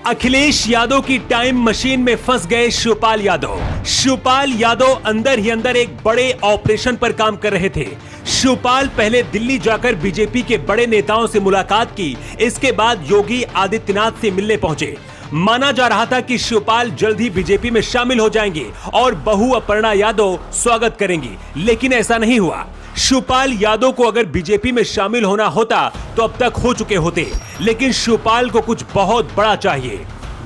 अखिलेश यादव की time machine में फंस गए शिवपाल यादव। शिवपाल यादव अंदर ही अंदर एक बड़े ऑपरेशन पर काम कर रहे थे। शिवपाल पहले दिल्ली जाकर बीजेपी के बड़े नेताओं से मुलाकात की, इसके बाद योगी आदित्यनाथ से मिलने पहुंचे। माना जा रहा था कि शिवपाल जल्द ही बीजेपी में शामिल हो जाएंगे और बहू अपर्णा यादव स्वागत करेंगी, लेकिन ऐसा नहीं हुआ। शिवपाल यादव को अगर बीजेपी में शामिल होना होता तो अब तक हो चुके होते, लेकिन शिवपाल को कुछ बहुत बड़ा चाहिए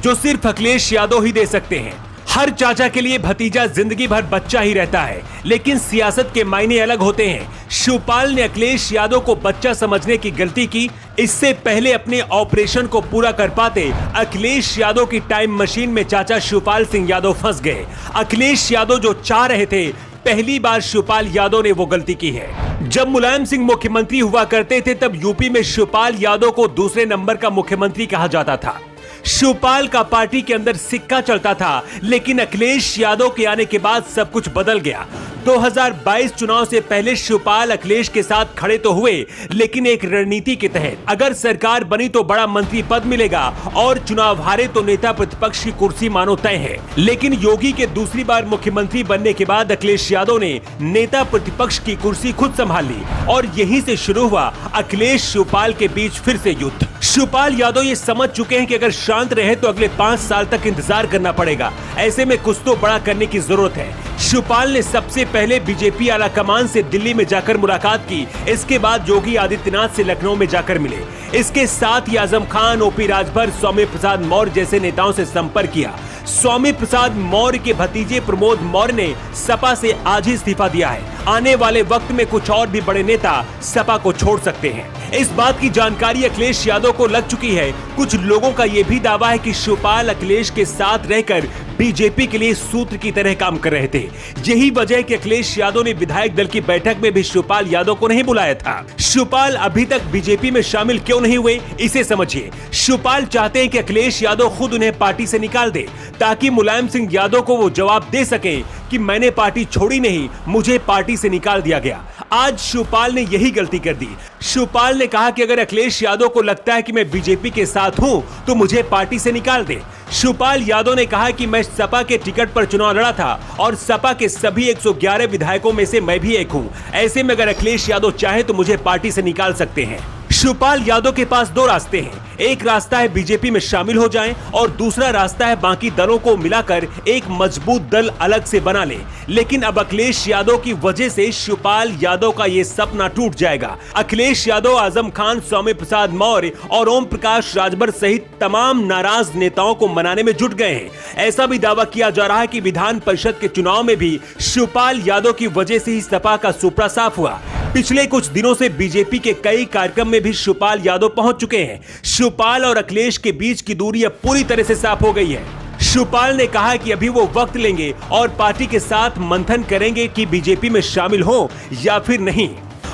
जो सिर्फ अखिलेश यादव ही दे सकते हैं। हर चाचा के लिए भतीजा जिंदगी भर बच्चा ही रहता है, लेकिन सियासत के मायने अलग होते हैं। शिवपाल ने अखिलेश यादव को बच्चा समझने की गलती की। इससे पहले अपने ऑपरेशन को पूरा कर पाते अखिलेश यादव की टाइम मशीन में चाचा शिवपाल सिंह यादव फंस गए। अखिलेश यादव जो चाह रहे थे, पहली बार शिवपाल यादव ने वो गलती की है। जब मुलायम सिंह मुख्यमंत्री हुआ करते थे तब यूपी में शिवपाल यादव को दूसरे नंबर का मुख्यमंत्री कहा जाता था। शिवपाल का पार्टी के अंदर सिक्का चलता था, लेकिन अखिलेश यादव के आने के बाद सब कुछ बदल गया। 2022 चुनाव से पहले शिवपाल अखिलेश के साथ खड़े तो हुए, लेकिन एक रणनीति के तहत अगर सरकार बनी तो बड़ा मंत्री पद मिलेगा और चुनाव हारे तो नेता प्रतिपक्ष की कुर्सी मानो तय है। लेकिन योगी के दूसरी बार मुख्यमंत्री बनने के बाद अखिलेश यादव ने नेता प्रतिपक्ष की कुर्सी खुद संभाल ली और यहीं से शुरू हुआ अखिलेश शिवपाल के बीच फिर से युद्ध। शिवपाल यादव ये समझ चुके हैं कि अगर शांत रहे तो अगले 5 साल तक इंतजार करना पड़ेगा। ऐसे में कुछ तो बड़ा करने की जरूरत है। शिवपाल ने सबसे पहले बीजेपी आला कमान से दिल्ली में जाकर मुलाकात की, इसके बाद योगी आदित्यनाथ से लखनऊ में जाकर मिले। इसके साथ ही आजम खान, ओपी राजभर, स्वामी प्रसाद मौर्य जैसे नेताओं से संपर्क किया। स्वामी प्रसाद मौर्य के भतीजे प्रमोद मौर्य ने सपा से आज ही इस्तीफा दिया है। आने वाले वक्त में कुछ और भी बड़े नेता सपा को छोड़ सकते हैं। इस बात की जानकारी अखिलेश यादव को लग चुकी है। कुछ लोगों का यह भी दावा है कि शिवपाल अखिलेश के साथ रहकर बीजेपी के लिए सूत्र की तरह काम कर रहे थे। यही वजह है कि अखिलेश यादव ने विधायक दल की बैठक में भी शिवपाल यादव को नहीं बुलाया था। शिवपाल अभी तक बीजेपी में शामिल क्यों नहीं हुए, इसे समझिए। शिवपाल चाहते हैं कि अखिलेश यादव खुद उन्हें पार्टी से निकाल दे, ताकि मुलायम सिंह यादव को वो जवाब दे सके कि मैंने पार्टी छोड़ी नहीं, मुझे पार्टी से निकाल दिया गया। आज शिवपाल ने यही गलती कर दी। शिवपाल ने कहा कि अगर अखिलेश यादव को लगता है कि मैं बीजेपी के साथ हूं तो मुझे पार्टी से निकाल दे। शिवपाल यादव ने कहा कि मैं सपा के टिकट पर चुनाव लड़ा था और सपा के सभी 111 विधायकों में से मैं भी एक हूं। ऐसे में अगर अखिलेश यादव चाहे तो मुझे पार्टी से निकाल सकते हैं। शिवपाल यादव के पास 2 रास्ते हैं। एक रास्ता है बीजेपी में शामिल हो जाएं और दूसरा रास्ता है बाकी दलों को मिलाकर एक मजबूत दल अलग से बना ले। लेकिन अब अखिलेश यादव की वजह से शिवपाल यादव का ये सपना टूट जाएगा। अखिलेश यादव, आजम खान, स्वामी प्रसाद मौर्य और ओम प्रकाश राजभर सहित तमाम नाराज नेताओं को मनाने में जुट गए हैं। ऐसा भी दावा किया जा रहा है कि विधान परिषद के चुनाव में भी शिवपाल यादव की वजह से ही सपा का सुपड़ा साफ हुआ। पिछले कुछ दिनों से बीजेपी के कई कार्यक्रम में भी शिवपाल यादव पहुंच चुके हैं। शिवपाल और अखिलेश के बीच की दूरी अब पूरी तरह से साफ हो गई है। शिवपाल ने कहा कि अभी वो वक्त लेंगे और पार्टी के साथ मंथन करेंगे कि बीजेपी में शामिल हो या फिर नहीं।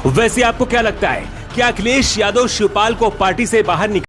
वैसे आपको क्या लगता है, क्या अखिलेश यादव शिवपाल को पार्टी से बाहर निकाल